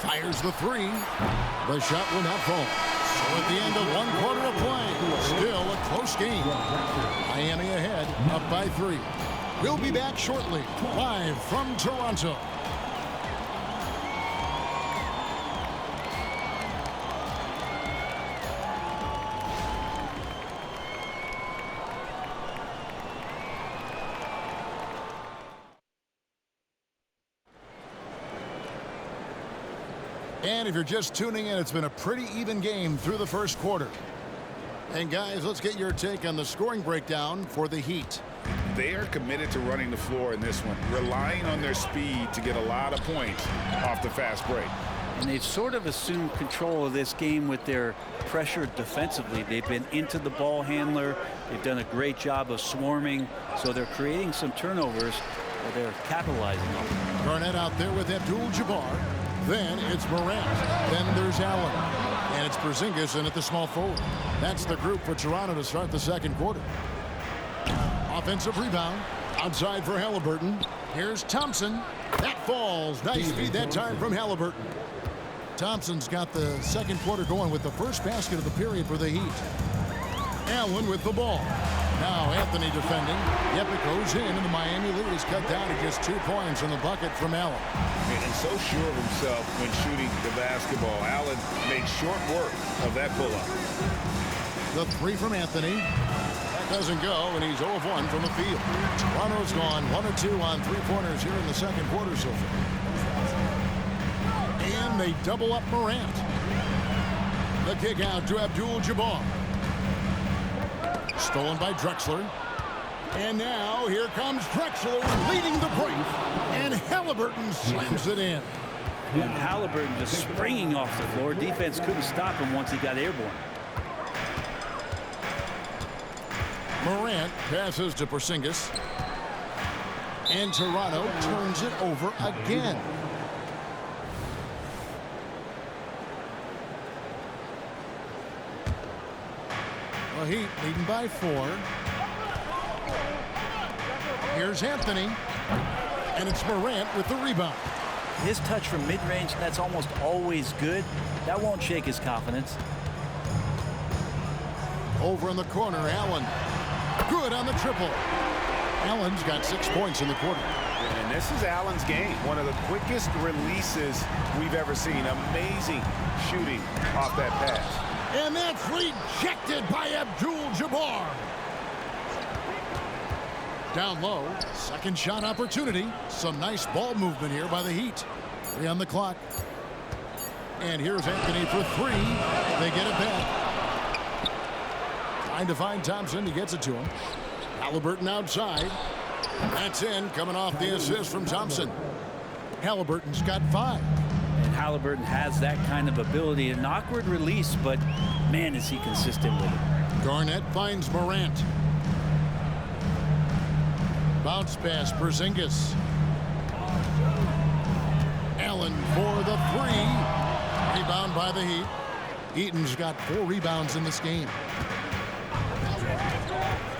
Fires the three. The shot will not fall. So at the end of one quarter of play, still a close game. Miami ahead, up by 3. We'll be back shortly, live from Toronto. And if you're just tuning in, it's been a pretty even game through the first quarter. And guys, let's get your take on the scoring breakdown for the Heat. They are committed to running the floor in this one, relying on their speed to get a lot of points off the fast break. And they've sort of assumed control of this game with their pressure defensively. They've been into the ball handler. They've done a great job of swarming. So they're creating some turnovers that they're capitalizing on. Garnett out there with Abdul-Jabbar. Then it's Morant. Then there's Allen. And it's Porzingis in at the small forward. That's the group for Toronto to start the second quarter. Offensive rebound. Outside for Halliburton. Here's Thompson. That falls. Nice feed that time from Halliburton. Thompson's got the second quarter going with the first basket of the period for the Heat. Allen with the ball. Now Anthony defending. Yep, it goes in, and the Miami lead is cut down to just 2 points in the bucket from Allen. And so sure of himself when shooting the basketball. Allen made short work of that pull-up. The three from Anthony. That doesn't go, and he's 0 of 1 from the field. Toronto's gone 1 of 2 on three-pointers here in the second quarter so far. And they double up Morant. The kick out to Abdul-Jabbar. Stolen by Drexler. And now here comes Drexler leading the break. And Halliburton slams it in. And Halliburton just springing off the floor. Defense couldn't stop him once he got airborne. Morant passes to Porzingis. And Toronto turns it over again. The Heat leading by 4. Here's Anthony. And it's Morant with the rebound. His touch from mid-range, that's almost always good. That won't shake his confidence. Over in the corner, Allen. Good on the triple. Allen's got 6 points in the quarter. And this is Allen's game. One of the quickest releases we've ever seen. Amazing shooting off that pass. And that's rejected by Abdul-Jabbar. Down low, second shot opportunity. Some nice ball movement here by the Heat. 3 on the clock. And here's Anthony for 3. They get it back. Trying to find Thompson. He gets it to him. Halliburton outside. That's in, coming off the assist from Thompson. Halliburton's got 5. And Halliburton has that kind of ability. An awkward release, but man, is he consistent with it. Garnett finds Morant. Bounce pass, Porzingis. Allen for the 3. Rebound by the Heat. Eaton's got 4 rebounds in this game.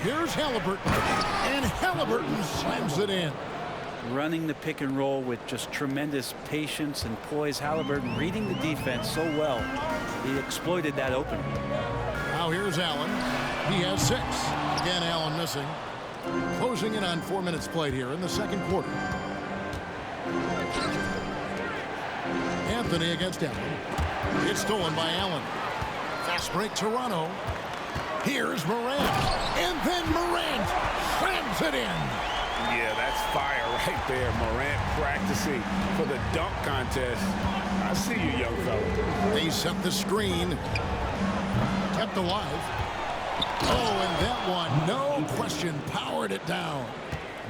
Here's Halliburton. And Halliburton slams it in. Running the pick and roll with just tremendous patience and poise. Halliburton reading the defense so well. He exploited that opening. Now here's Allen. He has 6. Again, Allen missing. Closing in on 4 minutes played here in the second quarter. Anthony against Allen. It's stolen by Allen. Fast break, Toronto. Here's Morant. And then Morant slams it in. Yeah, that's fire right there. Morant practicing for the dunk contest. I see you, young fella. They set the screen. Kept alive. Oh, and that one, no question, powered it down.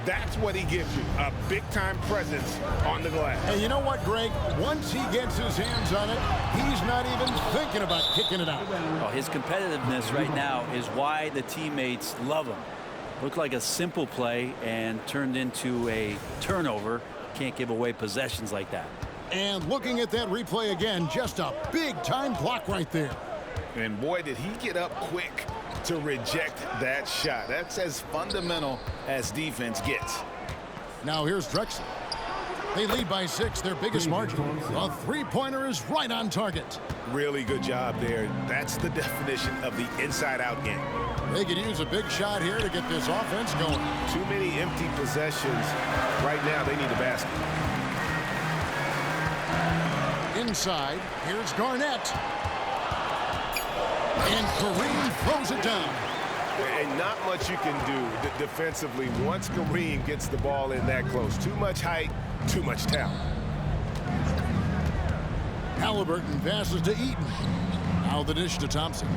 That's what he gives you, a big-time presence on the glass. And you know what, Greg? Once he gets his hands on it, he's not even thinking about kicking it out. Oh, his competitiveness right now is why the teammates love him. Looked like a simple play and turned into a turnover. Can't give away possessions like that. And looking at that replay again, just a big-time block right there. And boy, did he get up quick to reject that shot. That's as fundamental as defense gets. Now here's Drexler. They lead by 6, their biggest margin. A three-pointer is right on target. Really good job there. That's the definition of the inside-out game. They could use a big shot here to get this offense going. Too many empty possessions. Right now, they need a basket. Inside, here's Garnett. And Kareem throws it down. And not much you can do defensively once Kareem gets the ball in that close. Too much height, too much talent. Halliburton passes to Eaton. Now the dish to Thompson.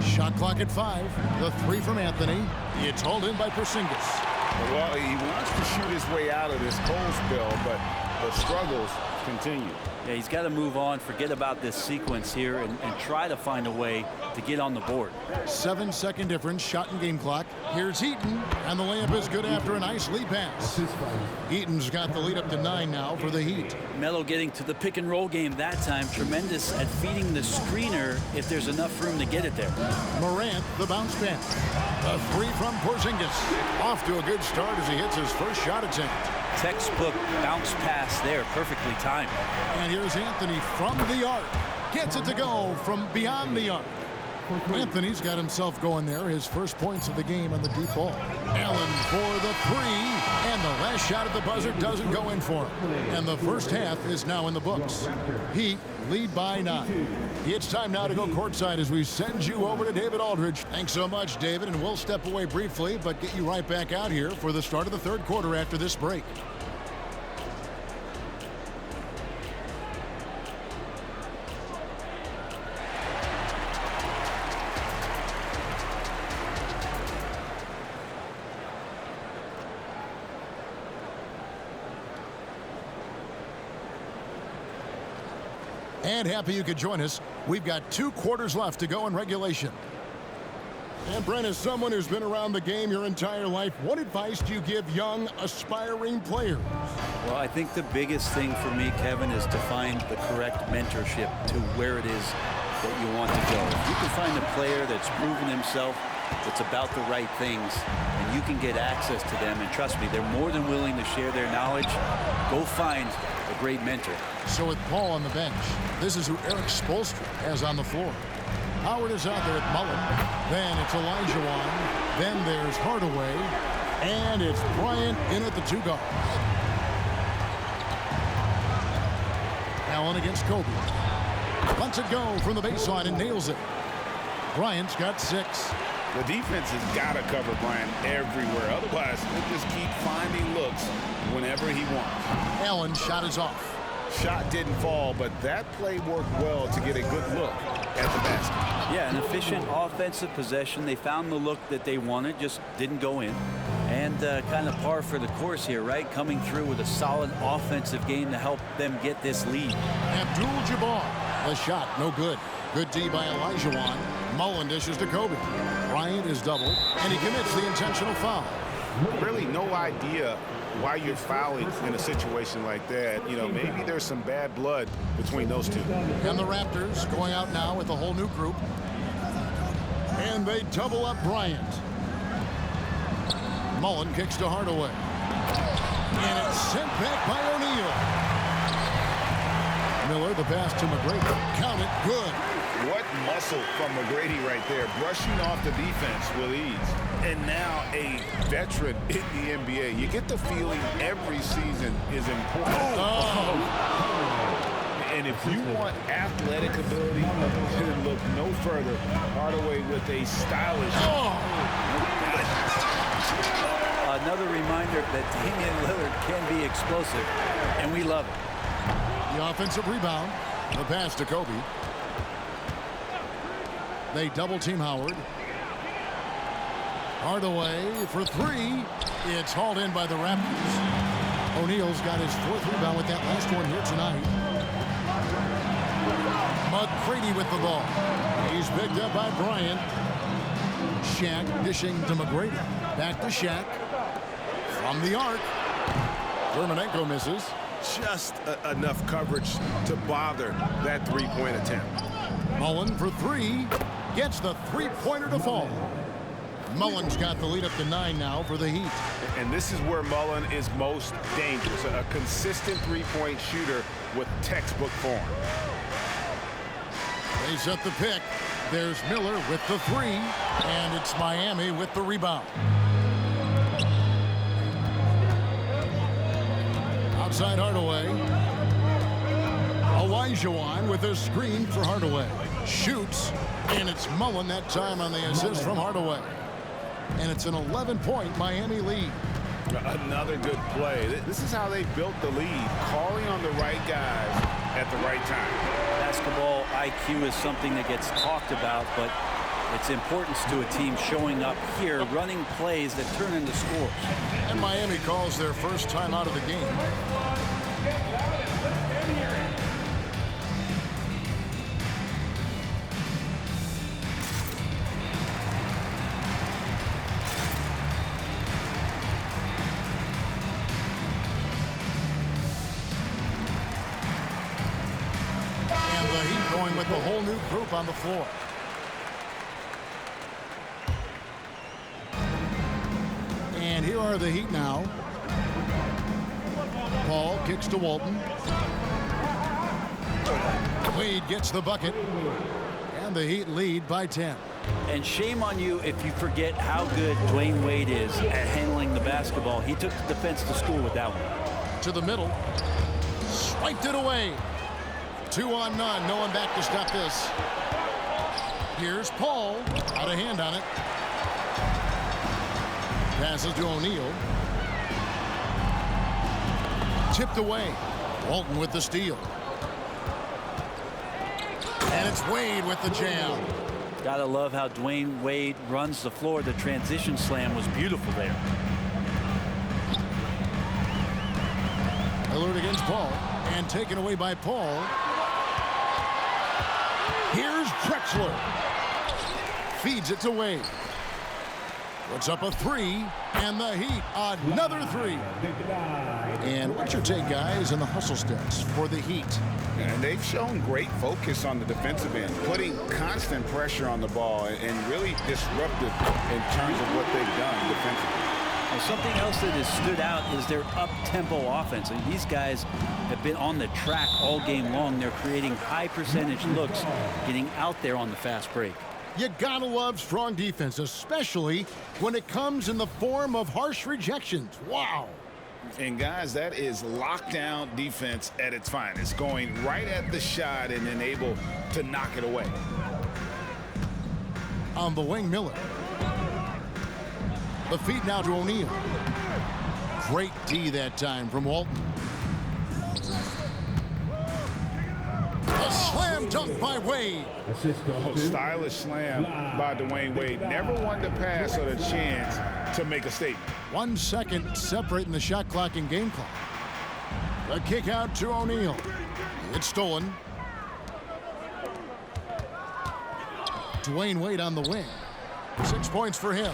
Shot clock at 5. The 3 from Anthony. It's hauled in by Porzingis. Well, he wants to shoot his way out of this cold spell, but the struggles continue. Yeah, he's got to move on, forget about this sequence here, and try to find a way to get on the board. 7-second difference, shot and game clock. Here's Eaton, and the layup is good after a nice lead pass. Eaton's got the lead up to 9 now for the Heat. Melo getting to the pick and roll game that time. Tremendous at feeding the screener if there's enough room to get it there. Morant, the bounce pass. The 3 from Porzingis. Off to a good start as he hits his first shot attempt. Textbook bounce pass there, perfectly timed. And here's Anthony from the arc. Gets it to go from beyond the arc. Anthony's got himself going there. His first points of the game on the deep ball. Allen for the 3. And the last shot at the buzzer doesn't go in for him. And the first half is now in the books. Heat lead by 9. It's time now to go courtside as we send you over to David Aldridge. Thanks so much, David. And we'll step away briefly, but get you right back out here for the start of the third quarter after this break. And happy you could join us. We've got 2 quarters left to go in regulation. And Brent, as someone who's been around the game your entire life, what advice do you give young, aspiring players? Well, I think the biggest thing for me, Kevin, is to find the correct mentorship to where it is that you want to go. If you can find a player that's proven himself, that's about the right things, and you can get access to them, and trust me, they're more than willing to share their knowledge. Go find a great mentor. So with Paul on the bench, this is who Eric Spoelstra has on the floor. Howard is out there at Mullen. Then it's Olajuwon. Then there's Hardaway. And it's Breion in at the 2 guard. Allen against Kobe. Lets it go from the baseline and nails it. Bryant's got 6. The defense has got to cover Bryant everywhere. Otherwise, he'll just keep finding looks whenever he wants. Allen shot is off. Shot didn't fall, but that play worked well to get a good look at the basket. Yeah, an efficient offensive possession. They found the look that they wanted, just didn't go in. And kind of par for the course here, right? Coming through with a solid offensive game to help them get this lead. Abdul-Jabbar. The shot, no good. Good D by Olajuwon. Mullen dishes to Kobe. Bryant is doubled, and he commits the intentional foul. Really no idea why you're fouling in a situation like that. You know, maybe there's some bad blood between those two. And the Raptors going out now with a whole new group. And they double up Bryant. Mullen kicks to Hardaway. And it's sent back by O'Neal. Miller, the pass to McGrady. Count it, good. What muscle from McGrady right there, brushing off the defense with ease. And now a veteran in the NBA. You get the feeling every season is important. And if you want athletic ability, then look no further. Hardaway with a stylish. Another reminder that Damian Lillard can be explosive, and we love it. The offensive rebound. The pass to Kobe. They double team Howard. Hardaway for 3. It's hauled in by the Raptors. O'Neal's got his 4th rebound with that last one here tonight. McGrady with the ball. He's picked up by Bryant. Shaq dishing to McGrady. Back to Shaq. From the arc. Dermonenko misses. Just enough coverage to bother that 3-point attempt. Mullen for 3. Gets the 3-pointer to fall. Mullen's got the lead up to 9 now for the Heat. And this is where Mullen is most dangerous. A consistent three-point shooter with textbook form. They set the pick. There's Miller with the 3, and it's Miami with the rebound. Outside Hardaway. Olajuwon with a screen for Hardaway. Shoots, and it's Mullen that time on the assist from Hardaway. And it's an 11-point Miami lead. Another good play. This is how they built the lead, calling on the right guys at the right time. Basketball IQ is something that gets talked about, but its importance to a team showing up here, running plays that turn into scores. And Miami calls their first time out of the game. Going with the whole new group on the floor. And here are the Heat now. Paul kicks to Walton. Wade gets the bucket. And the Heat lead by 10. And shame on you if you forget how good Dwayne Wade is at handling the basketball. He took the defense to school with that one. To the middle. Swiped it away. 2 on none. No one back to stop this. Here's Paul. Out of hand on it. Passes to O'Neal. Tipped away. Walton with the steal. And it's Wade with the jam. Gotta love how Dwayne Wade runs the floor. The transition slam was beautiful there. Alert against Paul. And taken away by Paul. Here's Drexler. Feeds it to Wade. Puts up a 3, and the Heat another 3. And what's your take, guys, in the hustle steps for the Heat? And they've shown great focus on the defensive end, putting constant pressure on the ball and really disruptive in terms of what they've done defensively. And something else that has stood out is their up-tempo offense. And these guys have been on the track all game long. They're creating high-percentage looks, getting out there on the fast break. You gotta love strong defense, especially when it comes in the form of harsh rejections. Wow. And guys, that is lockdown defense at its finest, going right at the shot and then able to knock it away. On the wing, Miller. The feed now to O'Neal. Great D that time from Walton. A slam dunk by Wade. Stylish slam by Dwayne Wade. Never one to pass or a chance to make a statement. 1 second separating the shot clock and game clock. The kick out to O'Neal. It's stolen. Dwayne Wade on the wing. 6 points for him.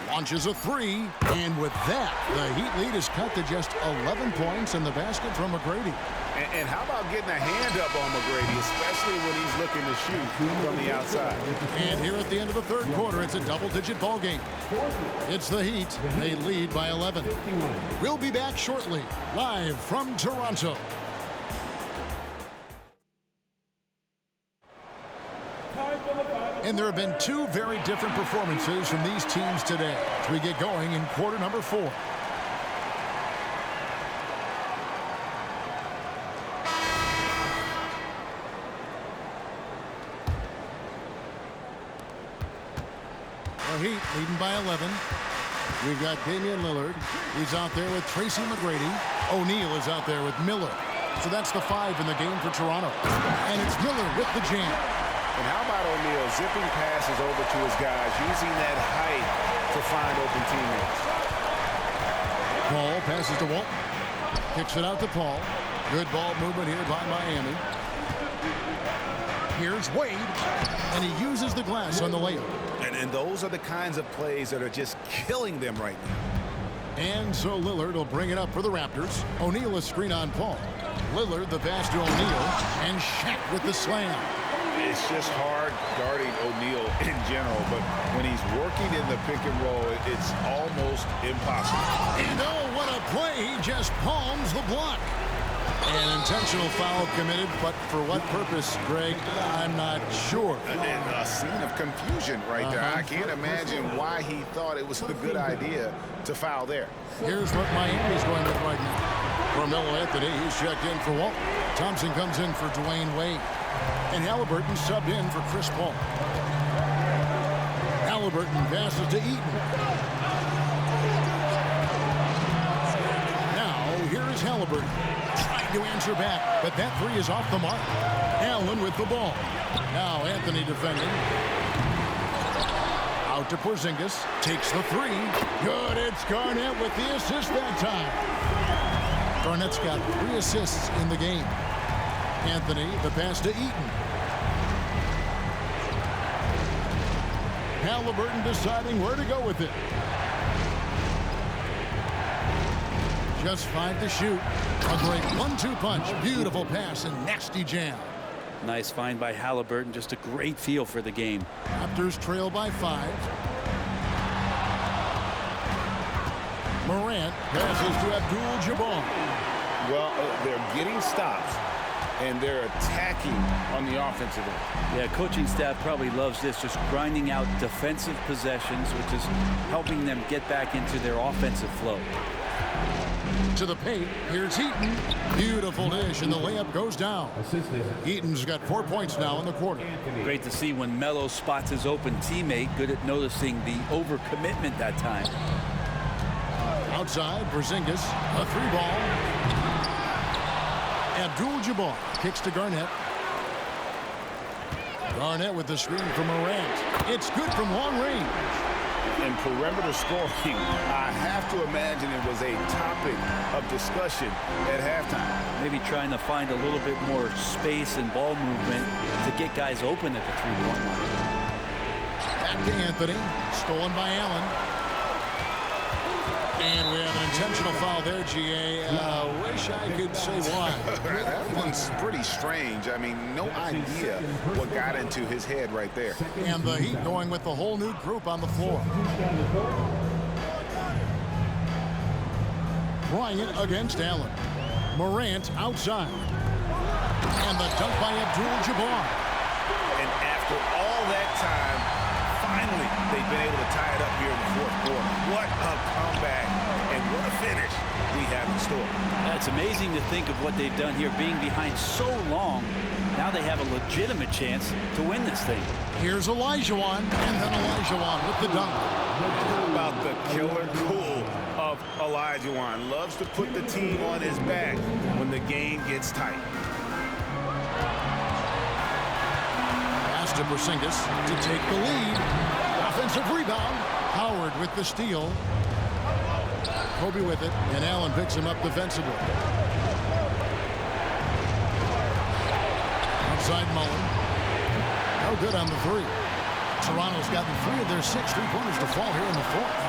Launches a 3, and with that, the Heat lead is cut to just 11 points in the basket from McGrady. And how about getting a hand up on McGrady, especially when he's looking to shoot from the outside. And here at the end of the third quarter, it's a double-digit ball game. It's the Heat. They lead by 11. We'll be back shortly, live from Toronto. And there have been 2 very different performances from these teams today as we get going in quarter number 4. The Heat leading by 11. We've got Damian Lillard. He's out there with Tracy McGrady. O'Neal is out there with Miller. So that's the 5 in the game for Toronto. And it's Miller with the jam. And how about O'Neal zipping passes over to his guys, using that height to find open teammates. Paul passes to Walton. Kicks it out to Paul. Good ball movement here by Miami. Here's Wade, and he uses the glass on the layup. And those are the kinds of plays that are just killing them right now. And so Lillard will bring it up for the Raptors. O'Neal a screen on Paul. Lillard the pass to O'Neal, and Shaq with the slam. It's just hard guarding O'Neal in general, but when he's working in the pick and roll, it's almost impossible. And oh, what a play. He just palms the block. An intentional foul committed, but for what purpose, Greg, I'm not sure. And a scene of confusion right there. I can't imagine why he thought it was a good idea to foul there. Here's what Miami's going with right now. Carmelo Anthony, he's checked in for Walt. Thompson comes in for Dwayne Wade. And Halliburton subbed in for Chris Paul. Halliburton passes to Eaton. Now, here is Halliburton. Trying to answer back, but that three is off the mark. Allen with the ball. Now Anthony defending. Out to Porzingis. Takes the three. Good. It's Garnett with the assist that time. Garnett's got 3 assists in the game. Anthony, the pass to Eaton. Halliburton deciding where to go with it. Just 5 to shoot. A great 1-2 punch. Beautiful pass and nasty jam. Nice find by Halliburton. Just a great feel for the game. Raptors trail by 5. Morant passes to Abdul-Jabbar. Well, they're getting stops, and they're attacking on the offensive end. Yeah, coaching staff probably loves this, just grinding out defensive possessions, which is helping them get back into their offensive flow. To the paint, here's Eaton. Beautiful dish, and the layup goes down. Eaton's got 4 points now in the quarter. Great to see when Melo spots his open teammate. Good at noticing the overcommitment that time. Outside, Porzingis, a 3-ball. Abdul-Jabbar kicks to Garnett. Garnett with the screen from Morant. It's good from long range. And perimeter scoring, I have to imagine it was a topic of discussion at halftime. Maybe trying to find a little bit more space and ball movement to get guys open at the three-point line. Back to Anthony. Stolen by Allen. And we have an intentional foul there, G.A. Wish I could say why. That one's pretty strange. I mean, no idea what got into his head right there. And the Heat going with the whole new group on the floor. Bryant against Allen. Morant outside. And the dunk by Abdul-Jabbar. And after all that time, finally, they've been able to tie it up here in the fourth quarter. What a comeback and what a finish we have in store. It's amazing to think of what they've done here, being behind so long. Now they have a legitimate chance to win this thing. Here's Olajuwon, and then Olajuwon with the dunk. How about the killer cool of Olajuwon? Loves to put the team on his back when the game gets tight. Pass to Porzingis to take the lead. Offensive rebound. Howard with the steal. Kobe with it, and Allen picks him up defensively. Outside Mullen. No good on the three. Toronto's gotten 3 of their 6 3-pointers to fall here in the fourth.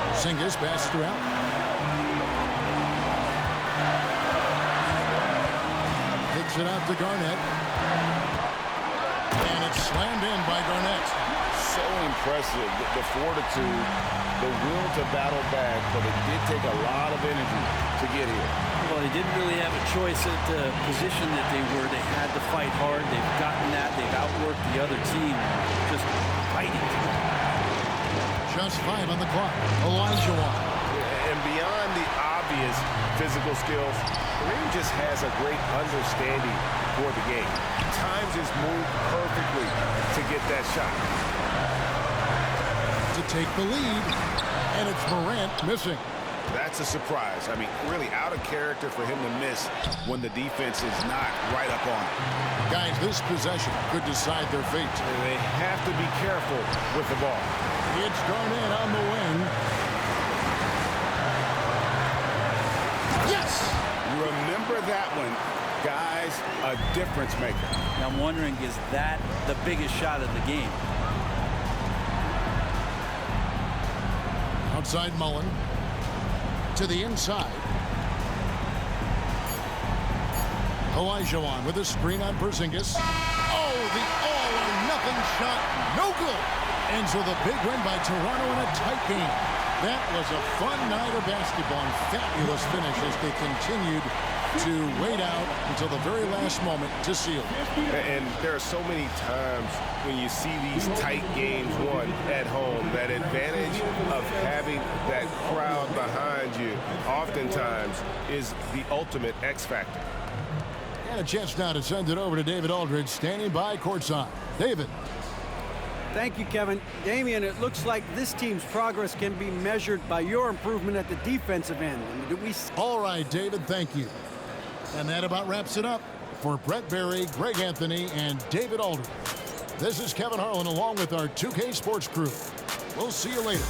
Porzingis passes to Allen. Kicks it out to Garnett. And it's slammed in by Garnett. So impressive, the fortitude, the will to battle back, but it did take a lot of energy to get here. Well, they didn't really have a choice at the position that they were. They had to fight hard. They've gotten that. They've outworked the other team. Just fighting. Just 5 on the clock. Olajuwon. And beyond the obvious physical skills, Kareem just has a great understanding for the game. Times his move perfectly to get that shot. To take the lead, and it's Morant missing. That's a surprise. I mean, really out of character for him to miss when the defense is not right up on him. Guys, this possession could decide their fate. They have to be careful with the ball. It's Garnett on the wing. Yes! Remember that one, guys, a difference maker. Now I'm wondering, is that the biggest shot of the game? Outside Mullen. To the inside. Olajuwon with a screen on Porzingis. Oh, the all-or-nothing shot. No good. Ends with a big win by Toronto in a tight game. That was a fun night of basketball and fabulous finish as they continued to wait out until the very last moment to seal. And there are so many times when you see these tight games won at home, that advantage of having that crowd behind you oftentimes is the ultimate X factor. And a chance now to send it over to David Aldridge, standing by courtside. David. Thank you, Kevin. Damian, it looks like this team's progress can be measured by your improvement at the defensive end. All right, David, thank you. And that about wraps it up for Brett Berry, Greg Anthony, and David Aldridge. This is Kevin Harlan along with our 2K Sports crew. We'll see you later.